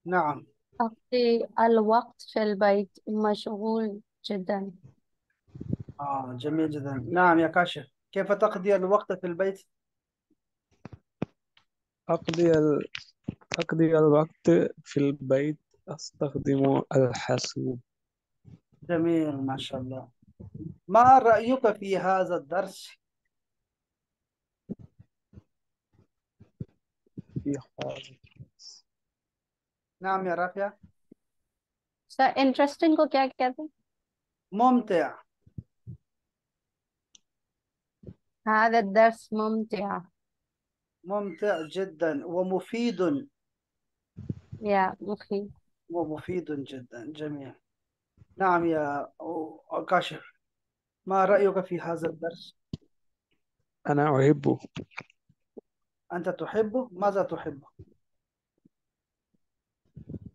نعم. أقضي الوقت في البيت، مشغول جدا. جميل جدا. نعم يا كاشف، كيف تقضي الوقت في البيت؟ أقضي ال... أقضي الوقت في البيت، أستخدم الحاسوب. جميل ما شاء الله. ما رأيك في هذا الدرس؟ في حال. نعم يا رافع. सर इंटरेस्टिंग को क्या कहते हैं? ممتع. هذا الدرس ممتع. ممتع جدا ومفيد. يا مخي. ومفيد جدا. جميل. نعم يا كاشف، ما رأيك في هذا الدرس؟ أنا أحبه. أنت تحبه؟ ماذا تحبه؟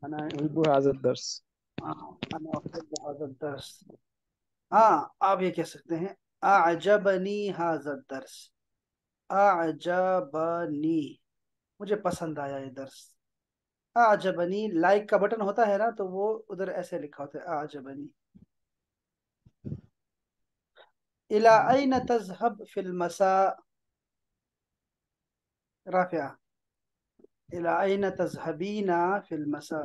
أنا أحب هذا الدرس. أنا أحب هذا الدرس. आप ये कह सकते हैं अअजबनी هذا الدرس. अअजबनी मुझे पसंद आया ये दर्स। अअजबनी लाइक का बटन होता है ना, तो वो उधर ऐसे लिखा होता है अअजबनी। इला अइन तज़हब फिल मसा। राफिया, इला अइन तज़हबीना फिल मसा।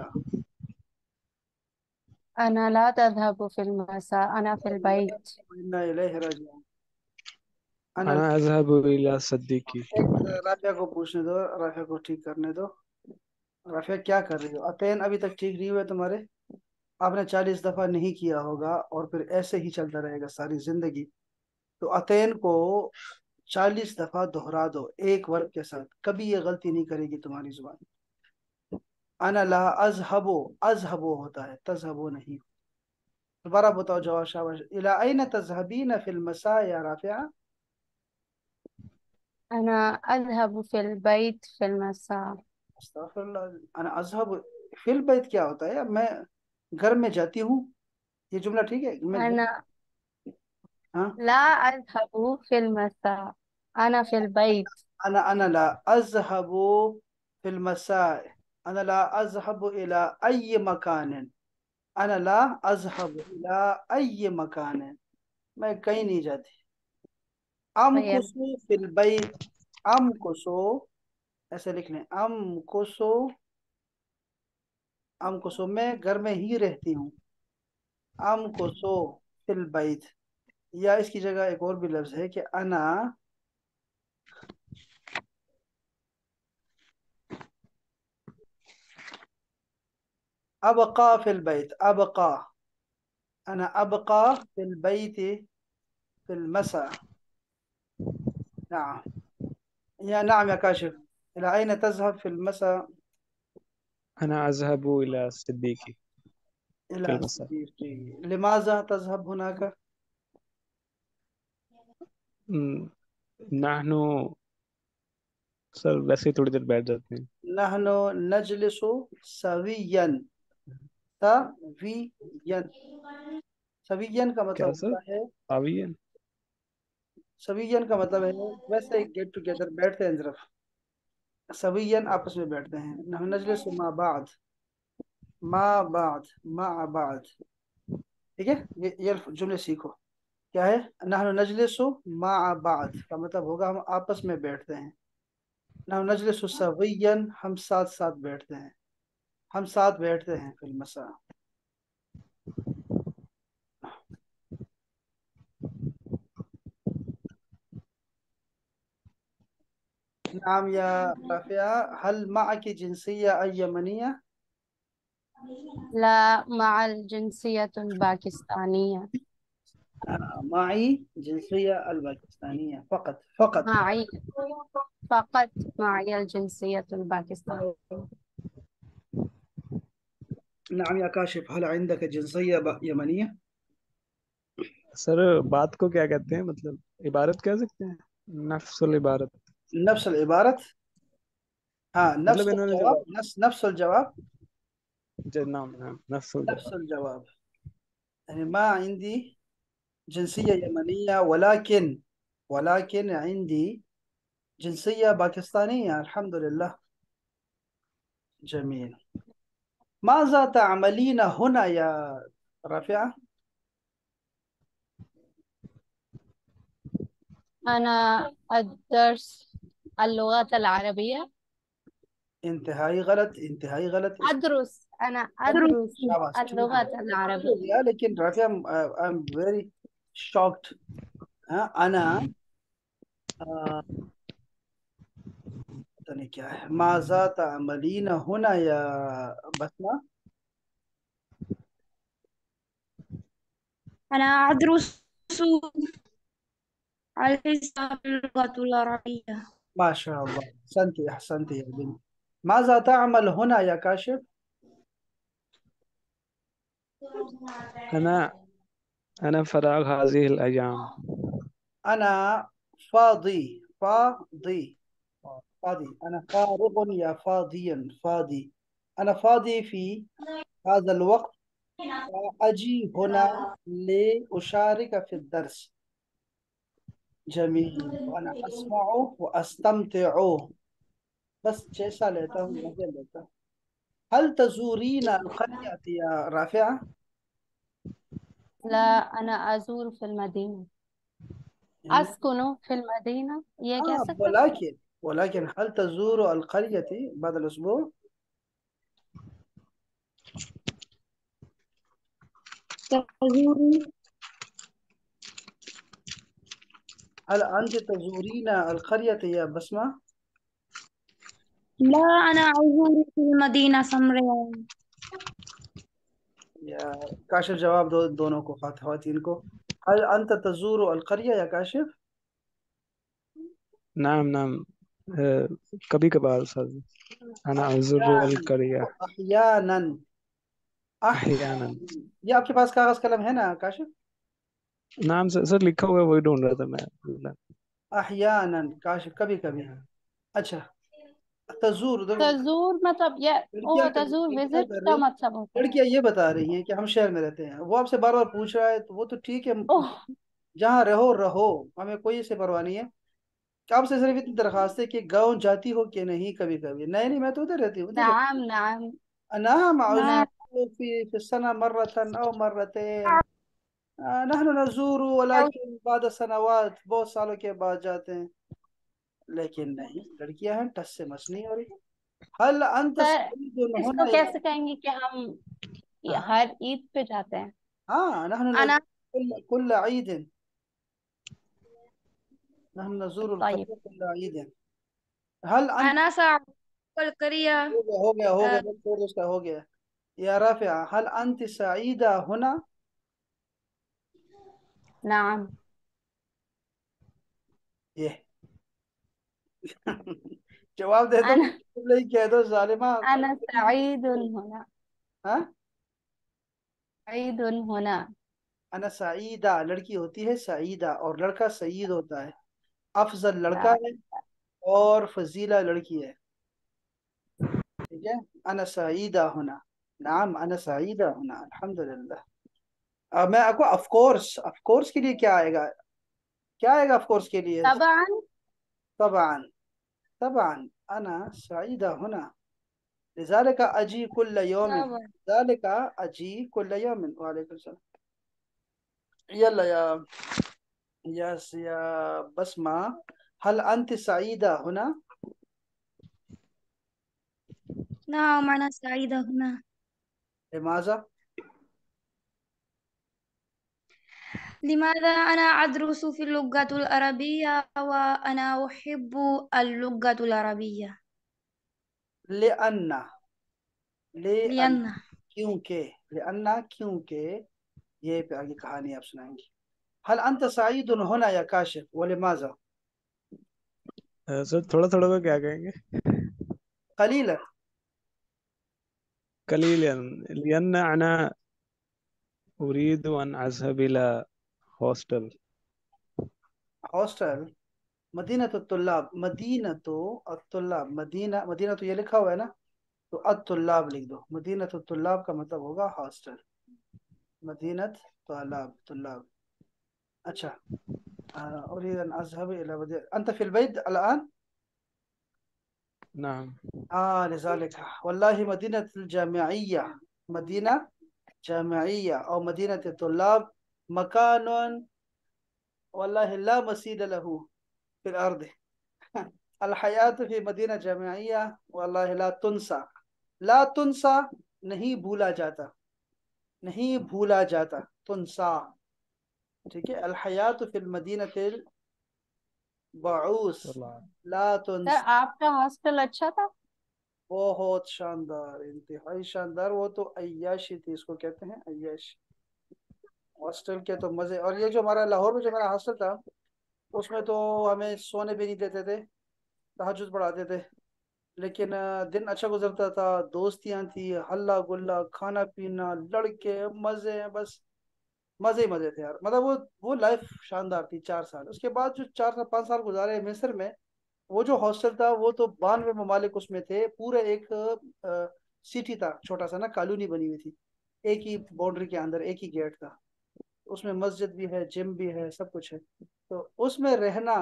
أنا لا تذهب في المساء، أنا في البيت. इन्ना इलैहि राजिऊन। अना। أنا أذهب إلى صديقي. एक राफिया को पूछने दो, राफिया को ठीक करने दो। राफिया क्या कर रही हो? अतैन अभी तक ठीक नहीं हुए तुम्हारे? आपने 40 दफा नहीं किया होगा और फिर ऐसे ही चलता रहेगा सारी जिंदगी। तो अतैन को 40 दफा दोहरा दो एक वर्ब के साथ, कभी ये गलती नहीं करेगी तुम्हारी जुबान। अना ला अजहबो, अजहबो होता है, तजहबो नहीं। दोबारा बताओ जवाब, शाबाश। इला अइन तजहबीन फिल मसा या राफिया? أنا أذهب في البيت في المساء. अस्तगफिरुल्लाह। अना अजहब फिल बैत क्या होता है? मैं घर में जाती हूँ। ये जुमला ठीक है? मैं घर। أنا हाँ। لا أذهب في المساء، أنا في البيت. أنا لا أذهب في المساء. أنا لا أذهب إلى أي مكان. أنا لا أذهب إلى أي مكان. मैं कहीं नहीं जाती। طيب. अमकुसु फिल बैत। अमकुसु ऐसे लिख लें, अमकुसु। अमकुसु मैं घर में ही रहती हूँ। अमकुसु फिल बैत। या इसकी जगह एक और भी लफ्ज है कि अना अबका फिल बैत। अबका, अना अबका फिल बैत फिल मसा। نعم. نعم يا كاشف، إلى أين تذهب في المساء؟ أنا أذهب إلى صديقي في إلى المساء. صديقي. لماذا تذهب هناك؟ م، نحن سر ویسے ہی تھوڑی دیر بیٹھ جاتے ہیں. نحن نجلس سويا. سويا. سويا کا کیا مطلب سر؟ ہوتا ہے، آوین. سویین کا مطلب ہے ویسے گیٹ ٹوگیدر بیٹھتے ہیں طرف، سویین آپس میں بیٹھتے ہیں۔ نحن نجلس مع بعض، مع بعض، مع بعض۔ ٹھیک ہے، یہ جملے سیکھو کیا ہے۔ نحن نجلس مع بعض کا مطلب ہوگا ہم آپس میں بیٹھتے ہیں۔ نحن نجلس سويا، ہم ساتھ ساتھ بیٹھتے ہیں، ہم ساتھ بیٹھتے ہیں فی المساء۔ نعم يا رافعة، هل معك جنسية أي يمنية؟ لا، مع الجنسية الباكستانية. معي جنسية الباكستانية فقط، فقط. معي، فقط معي الجنسية الباكستانية. نعم يا كاشف، هل عندك جنسية يمنية؟ سر بات کو کیا کہتے ہیں، مطلب عبارت کہہ سکتے ہیں؟ نفس العبارت. نفس العبارة. ها، مطلب نفس انہوں نے الجواب، نفس الجواب. نام نفس نفس الجواب. الجواب. يعني ما عندي جنسية يمنية، ولكن عندي جنسية باكستانية الحمد لله. جميل. ماذا تعملين هنا يا رافعة؟ أنا أدرس اللغات العربية. انتهائي غلط، انتهائي غلط. أنا أدرس. أدرس شاباش، اللغات شوف العربية. يا، لكن رافع I'm very shocked. ها أنا पता नहीं क्या है. माज़ा تعملين هنا يا بسمة؟ أنا أدرس الحساب اللغة العربية. ما شاء الله، أحسنتي أحسنتي يا بنت. ماذا تعمل هنا يا كاشف؟ أنا أنا فراغ هذه الأيام. أنا فاضي، فاضي، فاضي. أنا فارغ يا فاضيا، فاضي. أنا فاضي في هذا الوقت. أجي هنا لأشارك في الدرس. جميل. وأنا أسمع وأستمتع. بس جيسا लेता हूँ मजे लेता हूँ. هل تزورين القرية يا رافعة؟ لا، أنا أزور في المدينة. يعني أسكن في المدينة، ये कह सकते थे. ولكن هل تزور القرية بعد الأسبوع؟ تزور. هل أنت تزورين القرية يا بسمة؟ لا، أنا أزور في المدينة سمراء. يا كاشف جواب دو दोनों को خواتين को. هل أنت تزور القرية يا كاشف؟ نعم نعم، آه، कभी कभार सर. أنا أزور أحيانا. القرية أحيانا. أحيانا. أحيانا. ये आपके पास कागज कलम है ना काशिफ? नाम सर लिखा हुआ है, वही ढूंढ रहा था मैं. أحيانا काशिफ, कभी कभी. अच्छा. तजूर देखो. तजूर मतलब ये, लड़कियां ओ कर तजूर लड़कियां विजिट कर का रही. मतलब होता है. लड़कियां ये बता रही हैं कि हम शहर में रहते हैं. वो आपसे बार बार पूछ रहा है तो वो तो ठीक है. ओह, जहाँ रहो रहो, हमें कोई इससे परवाह नहीं है. कि आपसे सिर्फ इतनी दरखास्त है कि गाँव जाती हो कि नहीं कभी कभी. नहीं नहीं, मैं तो उधर रहती हूँ, उधर रहती नाम नाम हूँ. نعم نعم. أزور في السنة مرة أو مرتين. نحن نزور ولكن بعد سنوات, बहुत सालों के बाद जाते हैं. लेकिन नहीं, लड़कियां हैं टस से मस नहीं हो रही. हल अंत सर, सईद इसको होना या. कैसे कहेंगे कि हम हाँ हर ईद पे जाते हैं. हाँ. نحن أنا نزور كل عيد. نحن نزور طيب. القرية كل عيد. هل أنت. أنا سأعود القرية. हो गया آه، बस छोड़ दो उसका, हो गया. يا رافعة هل أنت سعيدة هنا؟ نعم. ये. जवाब दे दो. أنا नहीं कह दो जालिमा. أنا سعيد هنا. हाँ. سعيد هنا. अना सईदा लड़की होती है सईदा, और लड़का सईद होता है. अफजल लड़का لا. है और फजीला लड़की है. ठीक है. अना सईदा होना. नाम अना सईदा होना, अल्हम्दुलिल्लाह. अब मैं आपको ऑफ कोर्स, ऑफ कोर्स के लिए क्या आएगा? क्या आएगा ऑफ कोर्स के लिए? طبعا. طبعا. طبعا أنا سعيدة هنا. لذلك أجي كل يوم. طبعا. ذلك أجي كل يوم. وعليكم السلام. يلا يا بسمة. هل أنت سعيدة هنا؟ نعم، أنا سعيدة هنا. لماذا؟ لماذا أنا أدرس في اللغة العربية وأنا أحب اللغة العربية؟ لأن. لأن. لأن क्योंकि. لأن क्योंकि. ये पे आगे कहानी आप सुनाएंगी. هل أنت سعيد هنا يا كاشف ولماذا؟ सर थोड़ा थोड़ा को क्या कहेंगे. قليلا. قليلا. لأن أنا أريد أن أذهب إلى هوستل. हॉस्टल. मदीना तो तुल्लाब, मदीना तो अत्तुल्लाब. मदीना, मदीना तो ये लिखा हुआ है ना, तो अत्तुल्लाब लिख दो. मदीना तो तुल्लाब का मतलब होगा हॉस्टल. मदीना तुल्लाब, तुल्लाब. अच्छा. أريد أن أذهب إلى أنت في البيت الآن؟ نعم. لذلك والله مدينة الجامعية، مدينة جامعية أو مدينة الطلاب مكان والله لا مثيل له في الأرض. الحياة في مدینہ جامعیہ واللہ لا تنسى، لا تنسى نہیں بھولا جاتا، نہیں بھولا جاتا، تنسا، ٹھیک ہے، الحیات فی المدینہ البعوث والله. لا سر تنسى. آپ کا ہاسٹل اچھا تھا؟ بہت شاندار، انتہائی شاندار، وہ تو عیاشی تھی، اس کو کہتے ہیں عیاشی، ہاسٹل کے تو مزے. اور یہ جو ہمارا لاہور میں جو ہمارا ہاسٹل تھا اس میں تو ہمیں سونے بھی نہیں دیتے تھے، تہجد پڑھاتے تھے، لیکن دن اچھا گزرتا تھا، دوستیاں تھی، ہلا گلا، کھانا پینا، لڑکے، مزے ہیں، بس مزے ہی مزے تھے یار. مطلب وہ لائف شاندار تھی. 4 سال اس کے بعد جو 4 5 سال گزارے مصر میں، وہ جو ہاسٹل تھا وہ تو 92 ممالک اس میں تھے، پورے ایک سٹی تھا، چھوٹا سا نا کالونی بنی ہوئی تھی، ایک ہی باؤنڈری کے اندر ایک ہی گیٹ تھا، اس میں مسجد بھی ہے، جم بھی ہے، سب کچھ ہے. تو اس میں رہنا،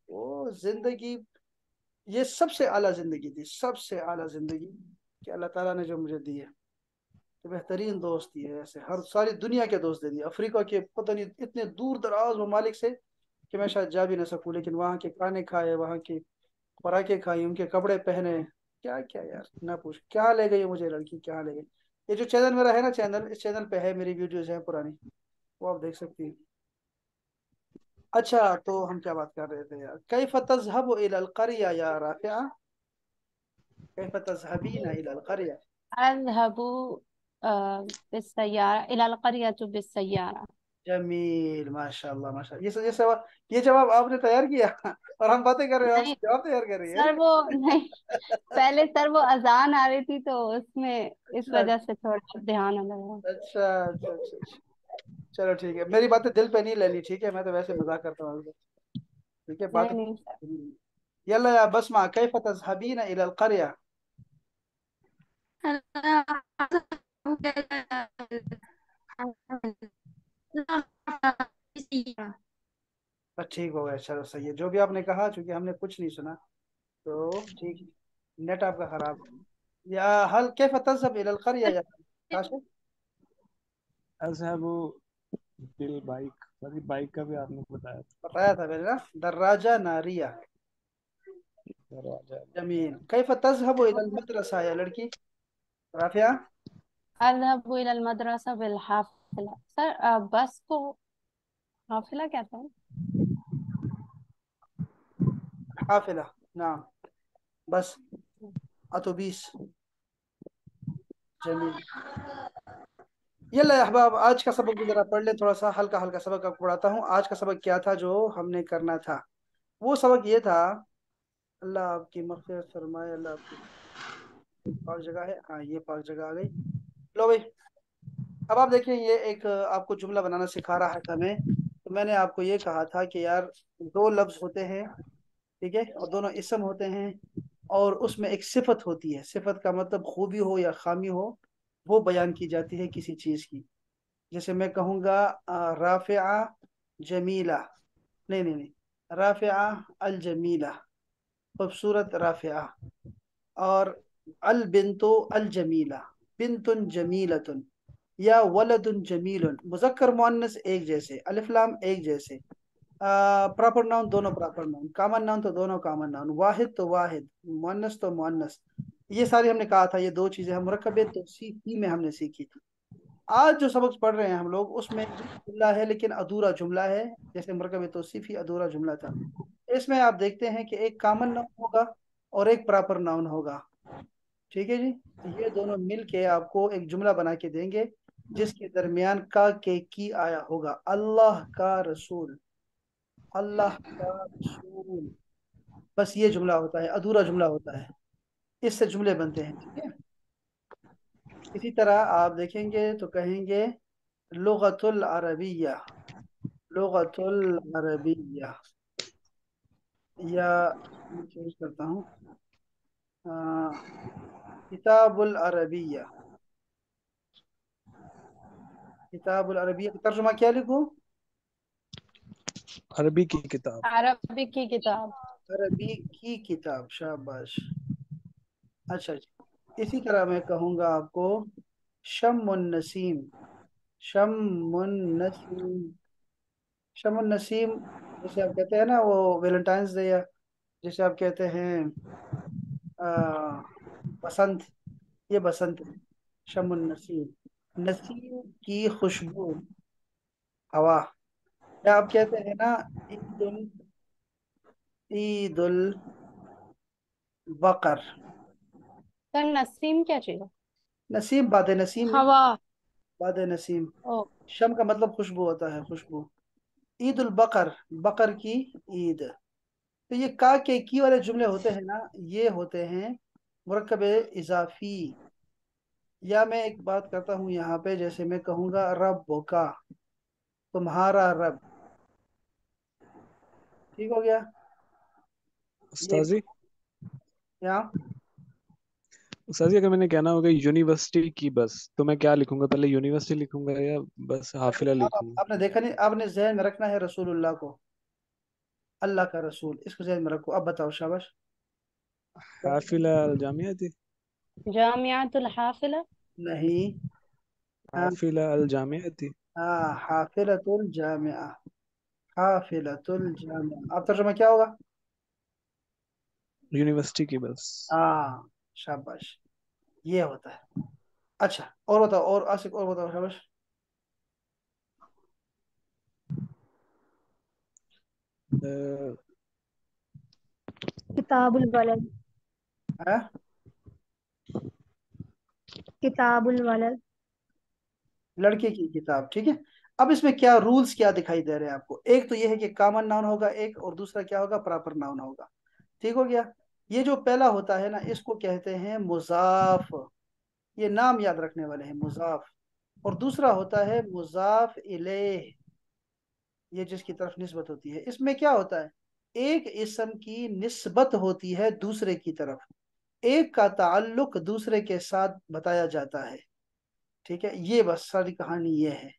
وہ زندگی، یہ سب سے اعلیٰ زندگی تھی، سب سے اعلیٰ زندگی کہ اللہ تعالیٰ نے جو مجھے دی ہے. تو بہترین دوست یہ ہے، ایسے ہر ساری دنیا کے دوست دے دیے، افریقہ کے پتہ نہیں اتنے دور دراز ممالک سے کہ میں شاید جا بھی نہ سکوں، لیکن وہاں کے کھانے کھائے، وہاں کی خوراکیں کھائی، ان کے کپڑے پہنے. کیا کیا یار، نہ پوچھ کیا لے گئی مجھے لڑکی، کیا لے گئی. یہ جو چینل میرا ہے نا، چینل، اس چینل پہ ہے میری ویڈیوز ہیں پرانی، وہ آپ دیکھ سکتی ہیں. اچھا تو ہم کیا بات کر رہے تھے یار، کیف تذهب الى القرية یا رافعہ، کیف تذهبین الى القرية. اذهب بالسیارہ الى القریۃ بالسیارہ. جمیل، ماشاء اللہ ماشاء اللہ. یہ سوال، یہ جواب آپ نے تیار کیا اور ہم باتیں کر رہے ہیں، آپ نہیں جواب تیار کر رہی سر، ہیں. وہ نہیں، پہلے سر وہ اذان آ رہی تھی تو اس میں اس اچھا وجہ سے تھوڑا دھیان لگا. اچھا اچھا اچھا اچھا. چلو ٹھیک ہے، میری باتیں دل پہ نہیں لینی، ٹھیک ہے، میں تو ویسے مذاق کرتا ہوں. ٹھیک ہے بات. نہیں نہیں سر. یلا یا بسمہ کیف تذهبین الى القرية. بس ٹھیک ہو گیا، چلو صحیح ہے، جو بھی آپ نے کہا، چونکہ ہم نے کچھ نہیں سنا تو ٹھیک ہے. نیٹ آپ کا خراب ہے. یا حل کیف تذهب الى القرية یا کاشف. اذهب بالبائک، سوری بائک کا بھی آپ نے بتایا بتایا تھا میں نے نا، دراجہ ناریہ. تھا. جمیل. کیف تذهب الى المدرسة یا لڑکی رافعہ. اذهب الى المدرسہ بالحافلہ. سر بس کو حافلہ کہتا ہے. حافلہ، نعم، بس، اتوبیس. جمیل. یلا یا احباب، آج کا سبق بھی ذرا پڑھ لیں، تھوڑا سا ہلکا ہلکا سبق آپ کو پڑھاتا ہوں. آج کا سبق کیا تھا جو ہم نے کرنا تھا؟ وہ سبق یہ تھا، اللہ آپ کی مغفرت فرمائے، اللہ آپ کی پاک جگہ ہے، ہاں یہ پاک جگہ آ گئی. لو بھائی، اب آپ دیکھیں، یہ ایک آپ کو جملہ بنانا سکھا رہا ہے ہمیں. تو میں نے آپ کو یہ کہا تھا کہ یار 2 لفظ ہوتے ہیں، ٹھیک ہے، اور دونوں اسم ہوتے ہیں، اور اس میں ایک صفت ہوتی ہے. صفت کا مطلب خوبی ہو یا خامی ہو، وہ بیان کی جاتی ہے کسی چیز کی. جیسے میں کہوں گا رافعہ جمیلہ، نہیں نہیں نہیں، رافعہ الجمیلہ، خوبصورت رافعہ. اور البنت الجمیلہ، بنت جمیلۃ، یا ولد جمیل، مذکر مؤنث ایک جیسے، الف لام ایک جیسے، پراپر ناؤن دونوں پراپر ناؤن، کامن ناؤن تو دونوں کامن ناؤن، واحد تو واحد، مؤنث تو مؤنث. یہ ساری ہم نے کہا تھا، یہ 2 چیزیں ہم مرکب توصیفی میں ہم نے سیکھی تھی. آج جو سبق پڑھ رہے ہیں ہم لوگ، اس میں بھی جملہ ہے لیکن ادھورا جملہ ہے، جیسے مرکب توصیفی ادھورا جملہ تھا. اس میں آپ دیکھتے ہیں کہ ایک کامن ناؤن ہوگا اور ایک پراپر ناؤن ہوگا. ٹھیک ہے جی، یہ دونوں مل کے آپ کو ایک جملہ بنا کے دیں گے، جس کے درمیان کا کے کی آیا ہوگا. اللہ کا رسول، اللہ کا رسول، بس یہ جملہ ہوتا ہے، ادھورا جملہ ہوتا ہے، اس سے جملے بنتے ہیں. ٹھیک ہے. اسی طرح آپ دیکھیں گے تو کہیں گے لغت العربیہ، لغت العربیہ، یا میں چینج کرتا ہوں، کتاب العربیہ. کتاب العربیہ کا ترجمہ کیا لکھوں؟ عربی کی کتاب. عربی کی کتاب. عربی کی کتاب، شاباش. अच्छा जी, इसी तरह मैं कहूँगा आपको शम्मुन नसीम। शम्मुन नसीम। शम्मुन नसीम, जैसे आप कहते हैं ना वो वैलेंटाइंस डे, या जैसे आप कहते हैं आ, बसंत, ये बसंत है। शम्मुन नसीम, नसीम की खुशबू, हवा। या आप कहते हैं ना ईद उल ईद उल बकर। सर नसीम क्या चीज है? नसीम बाद नसीम नहीं, हवा। बाद नसीम। ओ। शम का मतलब खुशबू होता है, खुशबू। ईद उल बकर, बकर की ईद। तो ये का के की वाले जुमले होते हैं ना, ये होते हैं मुरक्कब इजाफी। या मैं एक बात करता हूँ यहाँ पे, जैसे मैं कहूँगा रब का, तुम्हारा रब। ठीक हो गया ये। उस्ताद जी, यहाँ उस्ताद जी, अगर मैंने कहना होगा यूनिवर्सिटी की बस, तो मैं क्या लिखूंगा? पहले यूनिवर्सिटी लिखूंगा या बस हाफिला लिखूंगा? आपने देखा नहीं, आपने जहन में रखना है रसूलुल्लाह को, अल्लाह का रसूल, इसको जहन में रखो। अब बताओ, शाबाश। हाफिला अल जामिया थी। जामियातुल हाफिला। नहीं। हाँ। हाफिला अल जामिया थी। हाँ, हाफिलतुल जामिया। हाफिलतुल जामिया, अब तर्जुमा क्या होगा? यूनिवर्सिटी की बस। हाँ, शाबाश, ये होता है। अच्छा, और बताओ, और आसिफ, और बताओ, शाबाश। अ, किताबुल वलद। हाँ, किताबुल वलद। लड़के की किताब, ठीक है। अब इसमें क्या रूल्स क्या दिखाई दे रहे हैं आपको? एक तो ये है कि कॉमन नाउन होगा एक, और दूसरा क्या होगा, प्रॉपर नाउन होगा। ठीक हो गया। ये जो पहला होता है ना, इसको कहते हैं मुजाफ। ये नाम याद रखने वाले हैं, मुजाफ। और दूसरा होता है मुजाफ इलेह, ये जिसकी तरफ निस्बत होती है। इसमें क्या होता है, एक इस्म की निस्बत होती है दूसरे की तरफ, एक का ताल्लुक दूसरे के साथ बताया जाता है। ठीक है, ये बस सारी कहानी ये है।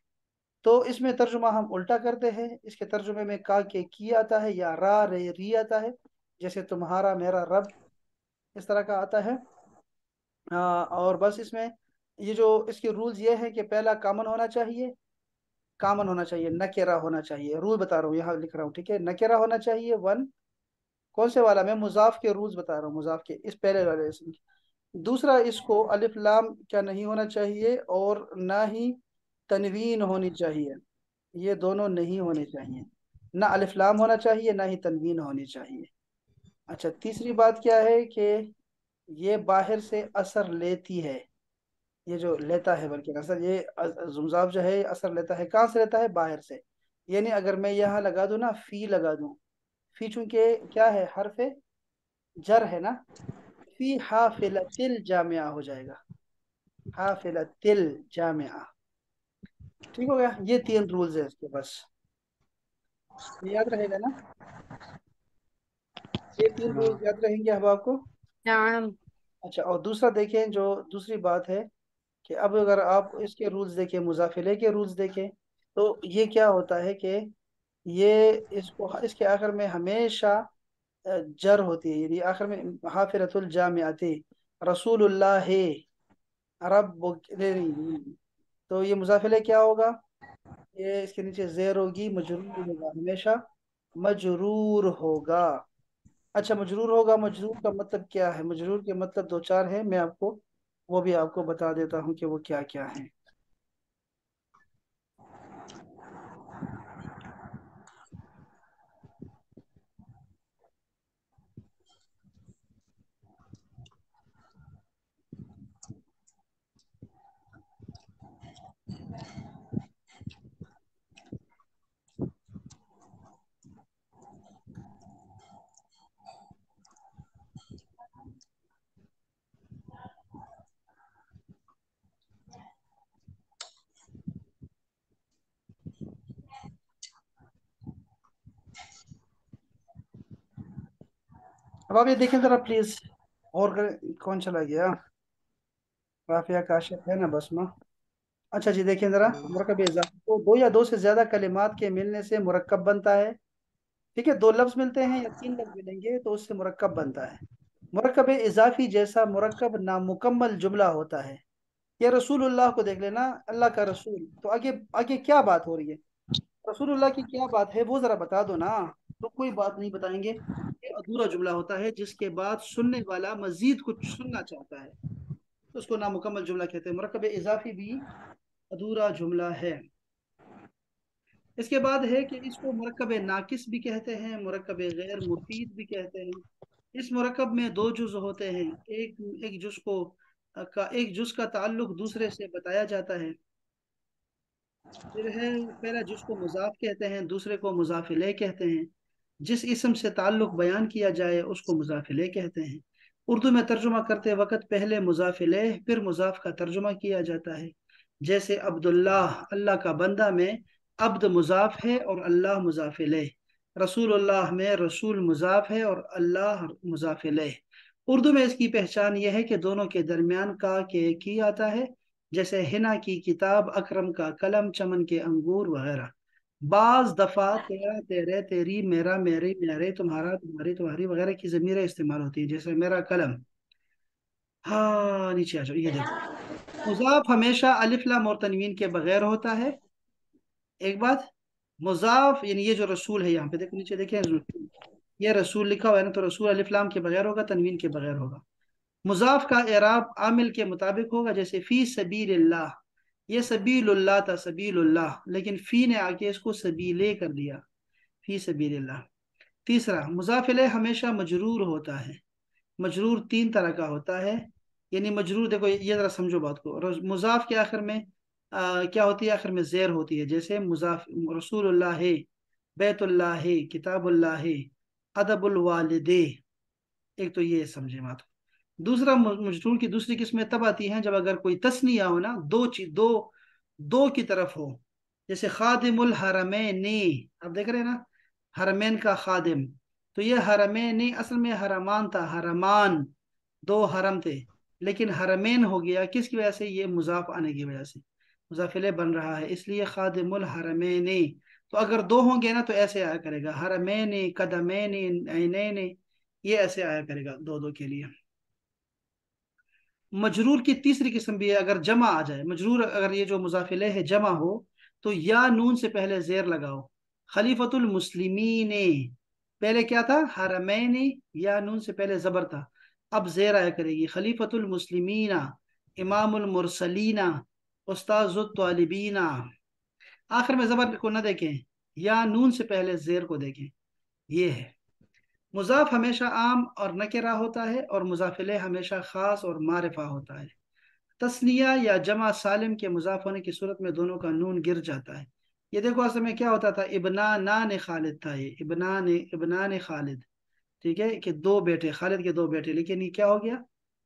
तो इसमें तर्जुमा हम उल्टा करते हैं। इसके तर्जुमे में का के की आता है, या रा रे री आता है। जैसे तुम्हारा मेरा रब, इस तरह का आता है। और बस इसमें ये जो इसके रूल्स ये है कि पहला कॉमन होना चाहिए, कॉमन होना चाहिए, नकेरा होना चाहिए। रूल बता रहा हूँ, यहाँ लिख रहा हूँ, ठीक है। नकेरा होना चाहिए, वन। कौन से वाला? मैं मुजाफ के रूल्स बता रहा हूँ, मुजाफ के इस पहले वाले इसमें। दूसरा, इसको अलिफ लाम क्या नहीं होना चाहिए, और ना ही तनवीन होनी चाहिए। ये दोनों नहीं होने चाहिए, ना अलिफ लाम होना चाहिए, ना ही तनवीन होनी चाहिए। अच्छा, तीसरी बात क्या है कि ये बाहर से असर लेती है। ये जो लेता है, बल्कि असर, ये जुमजाब जो है असर लेता है, कहाँ से लेता है? बाहर से। यानी अगर मैं यहाँ लगा दूं ना, फी लगा दूं, फी चूंकि क्या है, हरफ जर है ना, फी हाफिलतिल जामिया हो जाएगा। हाफिलतिल जामिया। ठीक हो गया, ये तीन रूल्स है इसके बस, ये याद रहेगा ना? ये तीन रूल्स हाँ। याद रहेंगे अब आपको। नाम। अच्छा, और दूसरा देखें, जो दूसरी बात है कि अब अगर आप इसके रूल्स देखें, मुजाफिले के रूल्स देखें, तो ये क्या होता है कि ये इसको इसके आखिर में हमेशा जर होती है। यदि आखिर में हाफिरतुल जामियाती रसूलुल्लाह है, रब, नहीं, तो ये मुजाफिले क्या होगा? ये इसके नीचे जेर होगी, मजरूर होगा हमेशा, मजरूर होगा। अच्छा, मजरूर होगा, मजरूर का मतलब क्या है? मजरूर के मतलब दो चार है, मैं आपको वो भी आपको बता देता हूँ कि वो क्या क्या है। अब आप ये देखें जरा प्लीज, और कौन चला गया? राफिया काशिफ है ना, बसमा। अच्छा जी, देखें जरा, मुरकब इजाफी तो दो या दो से ज्यादा कलिमात के मिलने से मुरक्कब बनता है। ठीक है, दो लफ्ज मिलते हैं या तीन लफ्ज मिलेंगे तो उससे मुरक्कब बनता है। मरकब इजाफी जैसा मुरक्कब नामुकम्मल जुमला होता है। ये रसूलुल्लाह को देख लेना, अल्लाह का रसूल, तो आगे आगे क्या बात हो रही है, रसूलुल्लाह की क्या बात है वो जरा बता दो ना। तो कोई बात नहीं बताएंगे, ये अधूरा जुमला होता है जिसके बाद सुनने वाला मजीद कुछ सुनना चाहता है, तो उसको नामुकम्मल जुमला कहते हैं। मुरक्कब इजाफी भी अधूरा जुमला है। इसके बाद है कि इसको मुरक्कब नाकिस भी कहते हैं, मुरक्कब गैर मुफीद भी कहते हैं। इस मुरक्कब में दो जुज होते हैं, एक एक जुज को का एक जुज का ताल्लुक दूसरे से बताया जाता है। फिर है पहला जुज को मुजाफ कहते हैं, दूसरे को मुजाफ इलैह कहते हैं। जिस इसम से ताल्लुक बयान किया जाए उसको मुजाफ इलैह कहते हैं। उर्दू में तर्जुमा करते वक्त पहले मुजाफ इलैह फिर मुजाफ का तर्जुमा किया जाता है। जैसे अब्दुल्लाह, अल्लाह का बंदा में अब्द मुजाफ है और अल्लाह मुजाफ इलैह। रसूलुल्लाह में रसूल मुजाफ है और अल्लाह मुजाफ इलैह। उर्दू में इसकी पहचान यह है कि दोनों के दरमियान का के की आता है, जैसे हिना की किताब, अकरम का कलम, चमन के अंगूर वगैरह। बाज दफा तेरा, तेरे, तेरी, मेरा, मेरे, मेरे, तुम्हारा, तुम्हारी, तुम्हारी वगैरह की ज़मीरें इस्तेमाल होती है, जैसे मेरा कलम। हाँ नीचे आ जाओ, ये देखो, मुजाफ हमेशा अलिफ लाम और तनवीन के बगैर होता है। एक बात, मुजाफ यानी ये जो रसूल है, यहाँ पे देखो नीचे देखिए, ये रसूल लिखा हुआ है ना, तो रसूल अलिफ लाम के बगैर होगा, तनवीन के बगैर होगा। मुजाफ का एराब आमिल के मुताबिक होगा, जैसे फी सबीलिल्लाह, ये सबीलुल्लाह था, सबीलुल्लाह, लेकिन फी ने आके इसको सबीले कर दिया, फी सबीलिल्लाह। तीसरा, मुजाफ इलैह हमेशा मजरूर होता है। मजरूर तीन तरह का होता है, यानी मजरूर देखो, ये जरा समझो बात को। मुजाफ के आखिर में क्या होती है, आखिर में जेर होती है, जैसे मुजाफ रसूलुल्लाह है, बैतुल्लाह है, किताबुल्लाह है, अदबुल वालिदे। एक तो ये समझे बात। दूसरा, मजरूर की दूसरी किस्में तब आती हैं जब अगर कोई तस्निया हो ना, दो चीज, दो की तरफ हो। जैसे खादिमुल हरमैनी, आप देख रहे हैं ना, हरमैन का खादिम, तो ये हरमैनी असल में हरमान था, हरमान, दो हरम थे, लेकिन हरमैन हो गया किसकी वजह से, ये मुजाफ आने की वजह से, मुजाफिले बन रहा है, इसलिए खादिमुल हरमैनी। तो अगर दो होंगे ना तो ऐसे आया करेगा, हरमैनी, कदमैनी, ऐनैनी, ये ऐसे आया करेगा दो दो के लिए। मजरूर की तीसरी किस्म भी है, अगर जमा आ जाए, मजरूर अगर ये जो मुजाफिले है जमा हो, तो या नून से पहले जेर लगाओ। खलीफतुल मुस्लिमीन, पहले क्या था, हरमैनी, या नून से पहले जबर था, अब जेर आया करेगी, खलीफतुल मुस्लिमीना, इमामुल मुरसलीना, उस्ताजुत तालिबीना। आखिर में जबर को न देखें, या नून से पहले जेर को देखें, ये है। मुजाफ हमेशा आम और नकेरा होता है, और मुजाफिले हमेशा खास और मारिफा होता है। तस्निया या जमा सालिम के मुजाफ होने की सूरत में दोनों का नून गिर जाता है। ये देखो असल में क्या होता था, इब्ना नान खालिद था, ये इब्ना ने खालिद, ठीक है, कि दो बेटे, खालिद के दो बेटे, लेकिन ये क्या हो गया,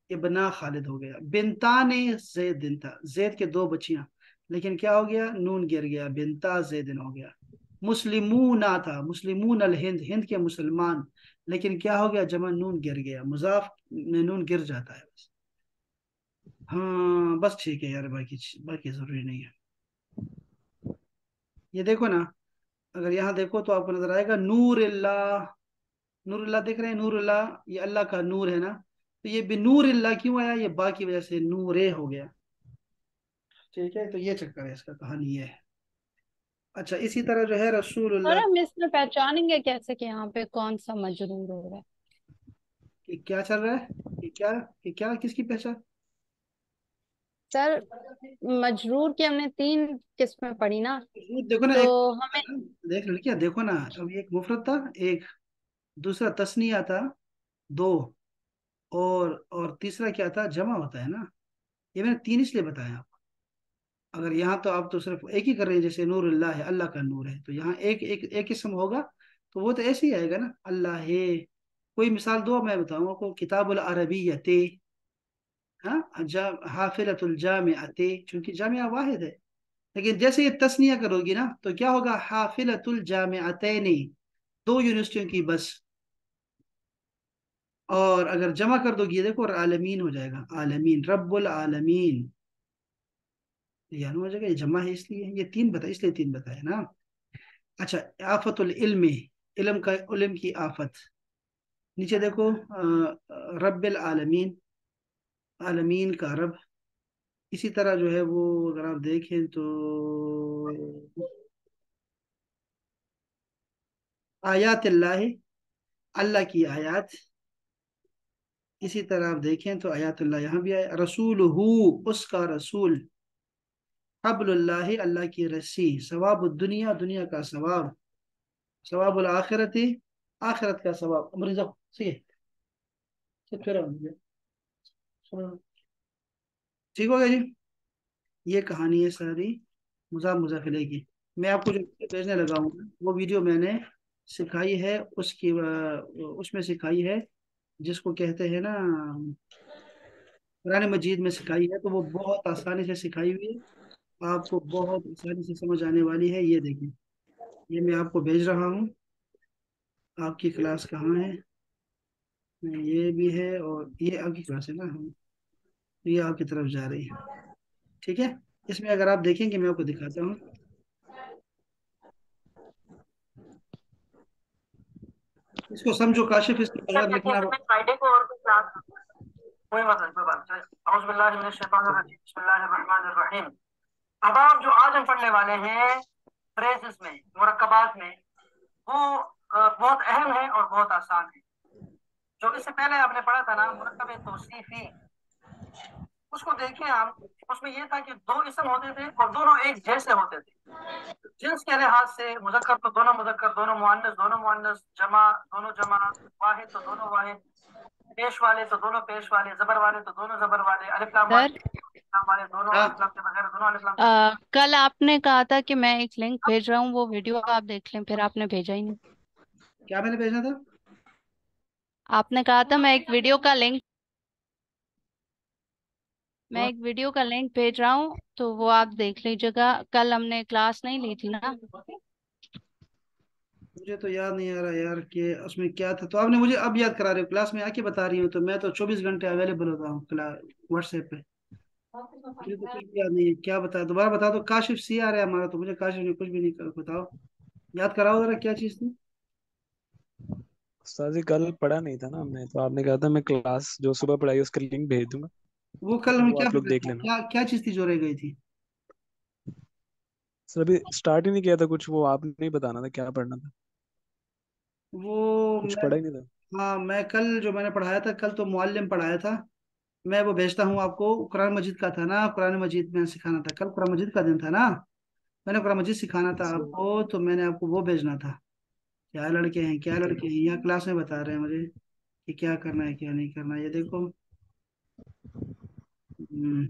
इब्ना खालिद हो गया। बिनताने जैदिन था, जैद के दो बच्चियां, लेकिन क्या हो गया, नून गिर गया, बिनता जैदिन हो गया। मुस्लिमूना था, मुस्लिमून अल हिंद, हिंद के मुसलमान, लेकिन क्या हो गया, जमा नून गिर गया, मुजाफ में नून गिर जाता है बस। हाँ बस ठीक है यार, बाकी बाकी जरूरी नहीं है। ये देखो ना, अगर यहाँ देखो तो आपको नजर आएगा नूर अल्लाह, नूर अल्लाह देख रहे हैं, नूर अल्लाह, ये अल्लाह का नूर है ना, तो ये भी नूर अल्लाह क्यों आया, ये बा की वजह से नूरे हो गया, ठीक है, तो ये चक्कर है, इसका कहानी ये है। अच्छा, इसी तरह जो है और रसूलुल्लाह हम इसमें पहचानेंगे कैसे कि यहाँ पे कौन सा मजरूर हो रहा है। की क्या चल रहा है, कि क्या किसकी पहचान। सर, मजरूर की हमने तीन किस्में पढ़ी ना, देखो ना, तो एक हमें देख लड़कियां, देखो ना, अब एक मुफरत था, एक दूसरा तस्निया था, दो, और तीसरा क्या था, जमा होता है ना। ये मैंने तीन इसलिए बताया आपको। अगर यहाँ तो आप तो सिर्फ एक ही कर रहे हैं, जैसे नूर अल्लाह है, अल्लाह का नूर है, तो यहाँ एक एक एक किस्म होगा, तो वो तो ऐसे ही आएगा ना, अल्लाह है। कोई मिसाल दो, मैं बताऊँ आपको, किताबुल अरबियते, हाँ, हाफिलतुल जामिअते, चूंकि जामिया वाहिद है, लेकिन जैसे ये तस्निया करोगी ना तो क्या होगा, हाफिलतुल जामिअतैनी, दो यूनिवर्सिटियों की बस। और अगर जमा कर दोगी, ये देखो, और आलमीन हो जाएगा, आलमीन, रब्बुल आलमीन, यानी हो जाएगा, ये जमा है इसलिए ये तीन बताए, इसलिए तीन बताए ना। अच्छा, आफतुल इल्मी, इल्म का, इल्म की आफत, نیچے دیکھو رب العالمین، عالمین کا رب. اسی طرح جو ہے وہ اگر آپ دیکھیں تو آیات اللہ، اللہ کی آیات. اسی طرح آپ دیکھیں تو آیات اللہ یہاں بھی آیا. رسول ہو، اس کا رسول. حبل اللہ، اللہ کی رسی. ثواب الدنیا، دنیا کا ثواب. ثواب الآخرتی، آخرت کا ثواب. مریض ٹھیک ہو گیا جی. یہ کہانی ہے ساری مضاف مضاف الیہ کی. میں آپ کو جو بھیجنے لگا ہوں وہ ویڈیو میں نے سکھائی ہے، اس میں سکھائی ہے جس کو کہتے ہیں نا قرآن مجید میں سکھائی ہے، تو وہ بہت آسانی سے سکھائی ہوئی ہے، آپ کو بہت آسانی سے سمجھ آنے والی ہے. یہ دیکھیں، یہ میں آپ کو بھیج رہا ہوں. آپ کی کلاس کہاں ہے؟ یہ بھی ہے، اور یہ آپ کی کلاس ہے نا. یہ آپ کی طرف جا رہی ہے. ٹھیک ہے، اس میں اگر آپ دیکھیں گے میں آپ کو دکھاتا ہوں. اس کو سمجھو کاشف، اس کے بغیر لکھنا. فرائیڈے کو اور کوئی کلاس کوئی مسئلہ کوئی بات نہیں. اعوذ باللہ من الشیطان الرجیم، بسم اللہ الرحمن الرحیم. اب آپ جو آج ہم پڑھنے والے ہیں فریزز میں، مرکبات میں، وہ بہت اہم ہے اور بہت آسان ہے. جو اس سے پہلے آپ نے پڑھا تھا نا مرکب توصیفی، اس کو دیکھیں آپ. اس میں یہ تھا کہ دو اسم ہوتے تھے اور دونوں ایک جیسے ہوتے تھے. جنس کے لحاظ سے مذکر تو دونوں مذکر، دونوں مؤنث، جمع دونوں جمع، واحد تو دونوں واحد، پیش والے تو دونوں پیش والے، زبر والے تو دونوں زبر والے، الف لام والے سر لام والے دونوں، ہاں، الف لام کے بغیر دونوں الف لام کے. کل آپ نے کہا تھا کہ میں ایک لنک بھیج رہا ہوں، وہ ویڈیو آپ دیکھ لیں، پھر آپ نے بھیجا ہی نہیں. کیا میں نے بھیجنا تھا؟ آپ نے کہا تھا میں ایک ویڈیو کا لنک ہاں، بھیج رہا ہوں، تو وہ آپ دیکھ لیجیے گا. کل ہم نے کلاس نہیں لی تھی نا. مجھے تو یاد نہیں آ رہا یار کہ اس میں کیا تھا. تو آپ نے مجھے اب یاد کرا رہے ہو، کلاس میں آ کے بتا رہی ہوں. تو میں تو 24 گھنٹے اویلیبل ہوتا ہوں واٹس ایپ پہ. مجھے تو کچھ بھی یاد نہیں ہے. کیا بتا، دوبارہ بتا دو. کاشف سی آ رہا ہے ہمارا، تو مجھے کاشف نے کچھ بھی نہیں بتاؤ. یاد کراؤ ذرا کیا چیز تھی. استاد جی کل پڑھا نہیں تھا نا ہم نے، تو آپ نے کہا تھا میں کلاس جو صبح پڑھائی اس کا لنک بھیج دوں گا، وہ کل ہمیں وہ کیا آپ لوگ پڑھا دیکھ تھا؟ لینا. کیا چیز تھی جو رہ گئی تھی؟ سر ابھی اسٹارٹ ہی نہیں کیا تھا کچھ، وہ آپ نے نہیں بتانا تھا کیا پڑھنا تھا، وہ کچھ میں پڑھا ہی نہیں تھا. ہاں، میں کل جو میں نے پڑھایا تھا، کل تو معلم پڑھایا تھا. میں وہ بھیجتا ہوں آپ کو. قرآن مجید کا تھا نا، قرآن مجید میں سکھانا تھا. کل قرآن مجید کا دن تھا نا، میں نے قرآن مجید سکھانا تھا آپ کو. تو میں نے آپ کو وہ بھیجنا تھا. کیا لڑکے ہیں، کیا لڑکے ہیں، یہاں کلاس میں بتا رہے ہیں مجھے کہ کیا کرنا ہے کیا نہیں کرنا ہے. یہ دیکھو. ہم،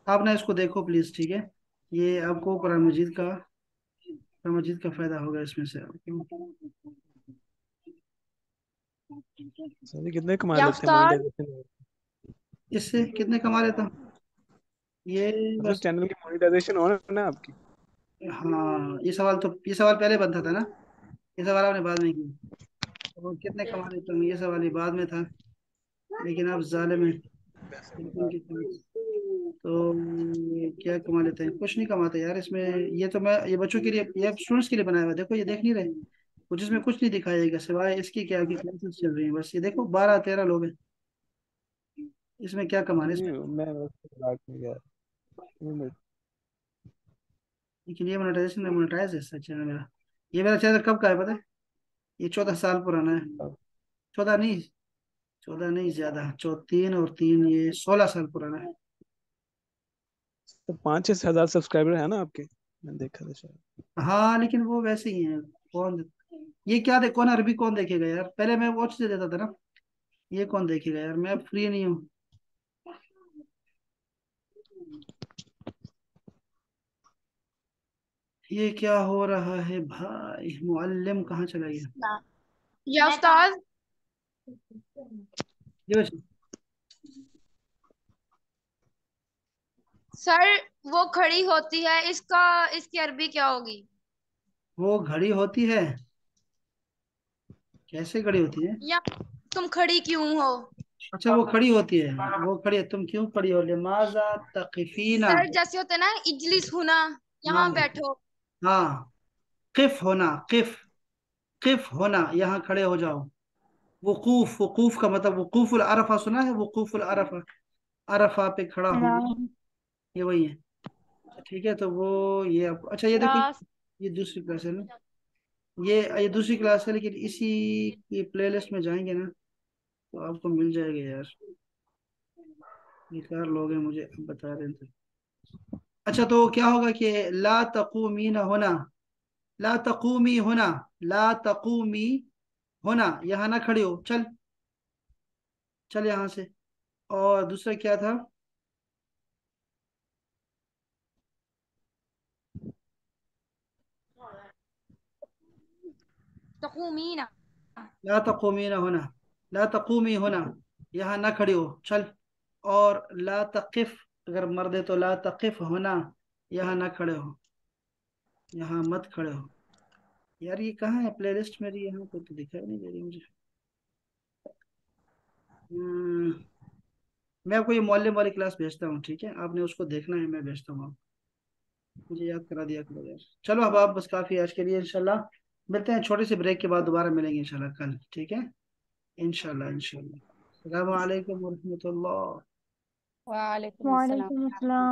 آپ نے اس کو دیکھو پلیز. ٹھیک ہے، یہ آپ کو قرآن مجید کا فائدہ ہوگا اس میں سے آپ کو. سر جی کتنے کما یا لیتے ہیں استاد مانیٹائزیشن؟ اس سے کتنے کما لیتا ہوں یہ مطلب بس. چینل کی مانیٹائزیشن ہو نا آپ کی. ہاں، یہ سوال پہلے بنتا تھا نا. یہ سوال آپ نے بعد میں کیا. وہ کتنے کما لیتا ہوں، یہ سوال ہی بعد میں تھا. لیکن آپ ظالم ہیں ان کے پاس. تو کیا کما لیتے ہیں؟ کچھ نہیں کماتے یار اس میں. یہ بچوں کے لیے، یہ اسٹوڈنٹس کے لیے بنایا ہوا ہے. دیکھو یہ دیکھ نہیں رہے کچھ اس میں کچھ نہیں دکھایا گا سوائے اس کی کیا کی کلاسز چل رہی ہیں. بس یہ دیکھو 12-13 لوگ ہیں. اس میں کیا کمانے اس جی میں. میں بس بات نہیں کر رہا. لیکن یہ مونیٹائز ہے سچ ہے میرا. یہ میرا چینل کب کا ہے پتہ ہے؟ یہ 14 سال پرانا ہے. 14 نہیں، 14 نہیں، زیادہ. 3 اور 3 یہ 16 سال پرانا ہے. تو 5-6 ہزار سبسکرائبر ہیں نا آپ کے، میں دیکھا تھا شاید. ہاں لیکن وہ ویسے ہی ہیں. کون یہ کیا کون عربی کون دیکھے گا یار. پہلے میں واچ دے دیتا تھا نا. یہ کون دیکھے گا یار، میں اب فری نہیں ہوں. یہ کیا ہو رہا ہے بھائی. معلم کہاں چلا گیا؟ یا استاد جی بچے. سر وہ کھڑی ہوتی ہے، اس کی عربی کیا ہوگی؟ وہ گھڑی ہوتی ہے. کیسے گھڑی ہوتی ہے؟ یا تم کھڑی کیوں ہو؟ अच्छा वो खड़ी होती है, वो खड़ी है, तुम क्यों खड़ी हो? लिमाजा तकिफीना। सर जैसे होते हैं ना, इजलिस होना, हाँ यहाँ बैठो। हाँ, किफ होना, किफ, किफ होना, यहाँ खड़े हो जाओ। वकूफ, वकूफ का मतलब वकूफुल अरफा, सुना है? वकूफुल अरफा, अरफा पे खड़ा होना, नहीं। ये वही है। ठीक है, तो वो ये अच्छा ये देखो, क्लास। ये दूसरी क्लास है ना, ये दूसरी क्लास है, लेकिन इसी की प्लेलिस्ट में जाएंगे ना तो आपको मिल जाएगा यार। बेकार लोग हैं, मुझे बता रहे थे। अच्छा तो क्या होगा कि ला तकूमीन होना, ला तकूमी होना, ला तकूमी होना, यहाँ ना खड़ी हो, चल, चल यहाँ से। और दूसरा क्या था? तकूमीना। ला तकूमीन होना, ला तकूमी होना, यहाँ ना खड़ी हो, चल। और ला तकिफ, अगर मर्द है तो ला तकिफ होना, यहाँ ना खड़े हो, यहाँ मत खड़े हो। यार ये कहाँ है प्लेलिस्ट मेरी? यहाँ पे तो दिखाई नहीं दे रही मुझे। हम्म, मैं आपको ये मोहल्ले वाली क्लास भेजता हूँ, ठीक है? आपने उसको देखना है, मैं भेजता हूँ आपको। मुझे याद करा दिया करो यार। चलो अब आप, बस काफ़ी है आज के लिए, इंशाल्लाह मिलते हैं छोटे से ब्रेक के बाद, दोबारा मिलेंगे इंशाल्लाह कल, ठीक है? इंशाल्लाह इंशाल्लाह। अस्सलामु अलैकुम वरहमतुल्लाह। वालेकुम अस्सलाम। वालेकुम अस्सलाम।